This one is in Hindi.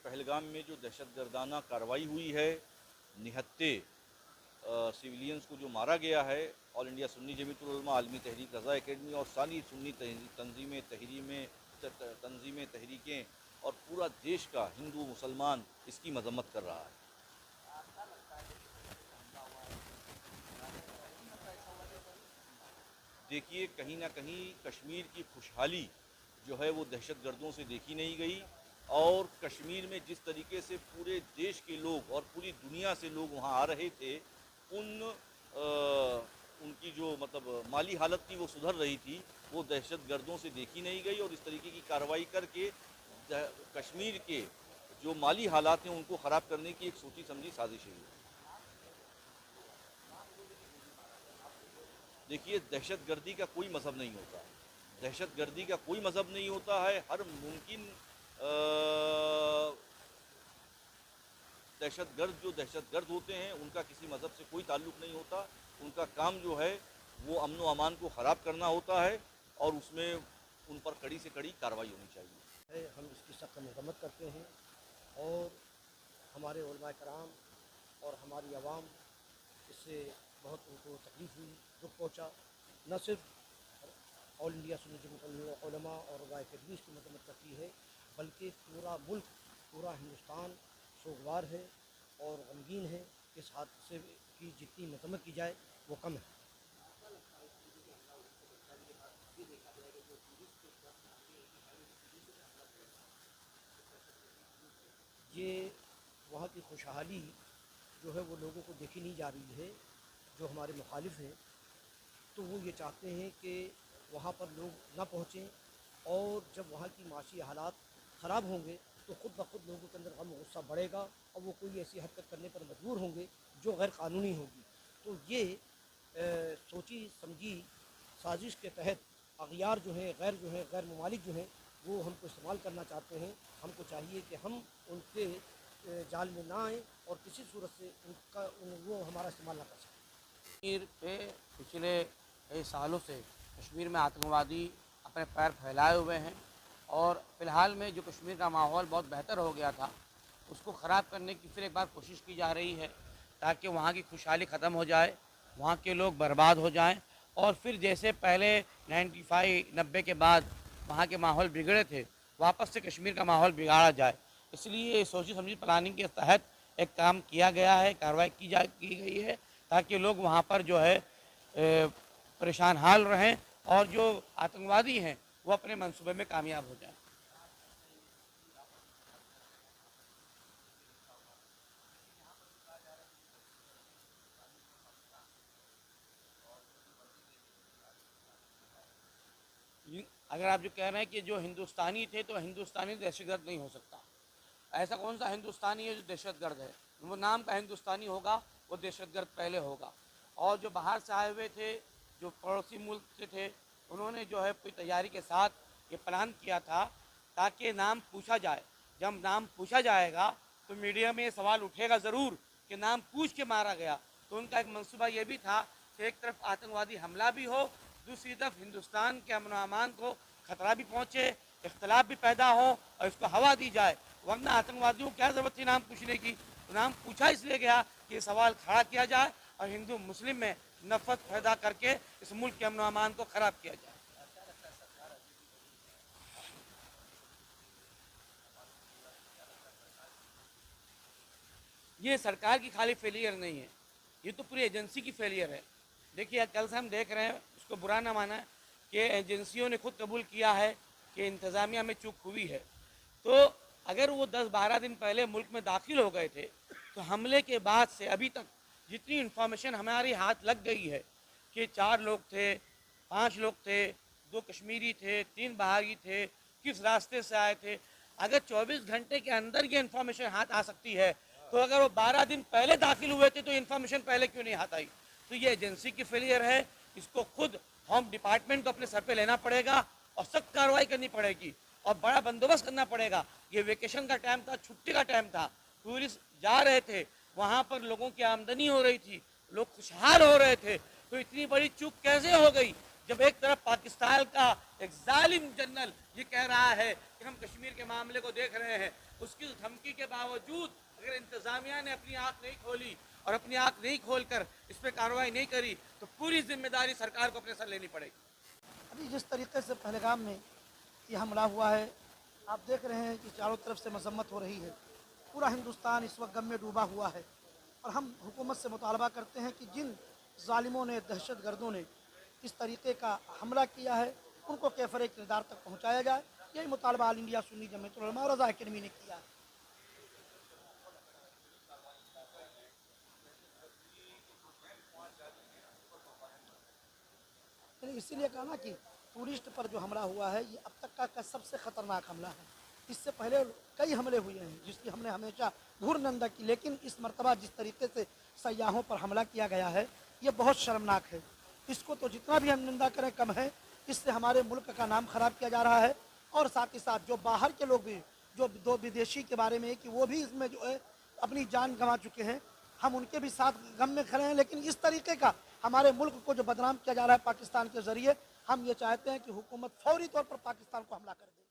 पहलगाम में जो दहशतगर्दाना कार्रवाई हुई है, निहत्ते सिविलियंस को जो मारा गया है, ऑल इंडिया सुन्नी जमीयतुल उलमा, आलमी तहरीक रज़ा एकेडमी और सारी सुन्नी तंजीमें तहरीकें और पूरा देश का हिंदू मुसलमान इसकी मजम्मत कर रहा है। देखिए, कहीं ना कहीं कश्मीर की खुशहाली जो है वो दहशतगर्दों से देखी नहीं गई, और कश्मीर में जिस तरीके से पूरे देश के लोग और पूरी दुनिया से लोग वहाँ आ रहे थे, उनकी जो मतलब माली हालत थी वो सुधर रही थी, वो दहशतगर्दों से देखी नहीं गई। और इस तरीके की कार्रवाई करके कश्मीर के जो माली हालात हैं उनको ख़राब करने की एक सोची समझी साजिश है। देखिए, दहशतगर्दी का कोई मज़हब नहीं होता, दहशतगर्दी का कोई मज़हब नहीं होता है। हर मुमकिन दहशतगर्द जो दहशतगर्द होते हैं उनका किसी मज़हब से कोई ताल्लुक़ नहीं होता। उनका काम जो है वो अमन व अमान को ख़राब करना होता है, और उसमें उन पर कड़ी से कड़ी कार्रवाई होनी चाहिए। हम इसकी सख्त मज़म्मत करते हैं, और हमारे उलमा कराम और हमारी आवाम इससे बहुत उनको तकलीफ़ हुई, दुख पहुँचा। न सिर्फ ऑल इंडिया सुन्नी जमीयतुल उलमा और रज़ा एकेडमी की मज़म्मत करती है, बल्कि पूरा मुल्क, पूरा हिंदुस्तान सोगवार है और गमगीन है। इस हादसे की जितनी मज़म्मत की जाए वो कम है। ये वहाँ की खुशहाली जो है वो लोगों को देखी नहीं जा रही है, जो हमारे मुखालिफ हैं। तो वो ये चाहते हैं कि वहाँ पर लोग ना पहुँचें, और जब वहाँ की माशी हालात ख़राब होंगे तो ख़ुद ब खुद लोगों के अंदर गम गुस्सा बढ़ेगा, और वो कोई ऐसी हरकत करने पर मजबूर होंगे जो गैर कानूनी होगी। तो ये सोची समझी साजिश के तहत अग़ियार जो हैं, गैर ममालिक जो हैं, वो हमको इस्तेमाल करना चाहते हैं। हमको चाहिए कि हम उनके जाल में ना आएँ और किसी सूरत से वो हमारा इस्तेमाल ना कर सकें। कश्मीर पे पिछले कई सालों से कश्मीर में आतंकवादी अपने पैर फैलाए हुए हैं, और फ़िलहाल में जो कश्मीर का माहौल बहुत बेहतर हो गया था उसको ख़राब करने की फिर एक बार कोशिश की जा रही है, ताकि वहाँ की खुशहाली ख़त्म हो जाए, वहाँ के लोग बर्बाद हो जाएं, और फिर जैसे पहले 95-90 के बाद वहाँ के माहौल बिगड़े थे, वापस से कश्मीर का माहौल बिगाड़ा जाए। इसलिए सोची समझी प्लानिंग के तहत एक काम किया गया है, कार्रवाई की गई है, ताकि लोग वहाँ पर जो है परेशान हाल रहें, और जो आतंकवादी हैं वो अपने मंसूबे में कामयाब हो जाएं। अगर आप जो कह रहे हैं कि जो हिंदुस्तानी थे तो हिंदुस्तानी दहशतगर्द नहीं हो सकता, ऐसा कौन सा हिंदुस्तानी है जो दहशतगर्द है? वो नाम का हिंदुस्तानी होगा वो दहशतगर्द पहले होगा। और जो बाहर से आए हुए थे, जो पड़ोसी मुल्क से थे, उन्होंने जो है पूरी तैयारी के साथ ये प्लान किया था ताकि नाम पूछा जाए। जब नाम पूछा जाएगा तो मीडिया में ये सवाल उठेगा ज़रूर कि नाम पूछ के मारा गया। तो उनका एक मंसूबा ये भी था कि एक तरफ आतंकवादी हमला भी हो, दूसरी तरफ हिंदुस्तान के अमन अमान को ख़तरा भी पहुँचे, इख्तलाफ भी पैदा हो और इसको हवा दी जाए। वरना आतंकवादियों को क्या ज़रूरत थी नाम पूछने की? तो नाम पूछा इसलिए गया कि ये सवाल खड़ा किया जाए और हिंदू मुस्लिम में नफरत पैदा करके इस मुल्क के अमन अमान को ख़राब किया जाए। ये सरकार की खाली फेलियर नहीं है, ये तो पूरी एजेंसी की फेलियर है। देखिए, कल से हम देख रहे हैं, उसको बुरा ना माना कि एजेंसियों ने खुद कबूल किया है कि इंतज़ामिया में चूक हुई है। तो अगर वो 10-12 दिन पहले मुल्क में दाखिल हो गए थे तो हमले के बाद से अभी तक जितनी इन्फॉर्मेशन हमारे हाथ लग गई है कि 4 लोग थे, 5 लोग थे, 2 कश्मीरी थे, 3 बाहरी थे, किस रास्ते से आए थे, अगर 24 घंटे के अंदर ये इन्फॉर्मेशन हाथ आ सकती है तो अगर वो 12 दिन पहले दाखिल हुए थे तो इन्फॉर्मेशन पहले क्यों नहीं हाथ आई? तो ये एजेंसी की फेलियर है। इसको खुद होम डिपार्टमेंट को अपने सर पे लेना पड़ेगा और सख्त कार्रवाई करनी पड़ेगी और बड़ा बंदोबस्त करना पड़ेगा। ये वेकेशन का टाइम था, छुट्टी का टाइम था, टूरिस्ट जा रहे थे, वहाँ पर लोगों की आमदनी हो रही थी, लोग खुशहाल हो रहे थे, तो इतनी बड़ी चूक कैसे हो गई? जब एक तरफ पाकिस्तान का एक जालिम जनरल ये कह रहा है कि हम कश्मीर के मामले को देख रहे हैं, उसकी धमकी के बावजूद अगर इंतजामिया ने अपनी आंख नहीं खोली और अपनी आंख नहीं खोलकर इस पर कार्रवाई नहीं करी तो पूरी जिम्मेदारी सरकार को अपने सर लेनी पड़ेगी। अभी जिस तरीके से पहलगाम में ये हमला हुआ है, आप देख रहे हैं कि चारों तरफ से मजम्मत हो रही है, पूरा हिंदुस्तान इस वक्त गम में डूबा हुआ है। और हम हुकूमत से मुतालबा करते हैं कि जिन जालिमों ने, दहशतगर्दों ने इस तरीके का हमला किया है, उनको कैफरे किरदार तक पहुँचाया जाए। यही मुतालबा ऑल इंडिया सुन्नी जमीयत उल उलमा और रज़ा अकेडमी ने किया है। इसीलिए कहा ना कि टूरिस्ट पर जो हमला हुआ है ये अब तक का सबसे ख़तरनाक हमला है। इससे पहले कई हमले हुए हैं जिसकी हमने हमेशा घूर निंदा की, लेकिन इस मर्तबा जिस तरीके से सयाहों पर हमला किया गया है ये बहुत शर्मनाक है। इसको तो जितना भी हम निंदा करें कम है। इससे हमारे मुल्क का नाम ख़राब किया जा रहा है और साथ ही साथ जो बाहर के लोग भी, जो दो विदेशी के बारे में कि वो भी इसमें जो है अपनी जान गंवा चुके हैं, हम उनके भी साथ गम में खड़े हैं। लेकिन इस तरीके का हमारे मुल्क को जो बदनाम किया जा रहा है पाकिस्तान के ज़रिए, हम ये चाहते हैं कि हुकूमत फौरी तौर पर पाकिस्तान को हमला कर दे।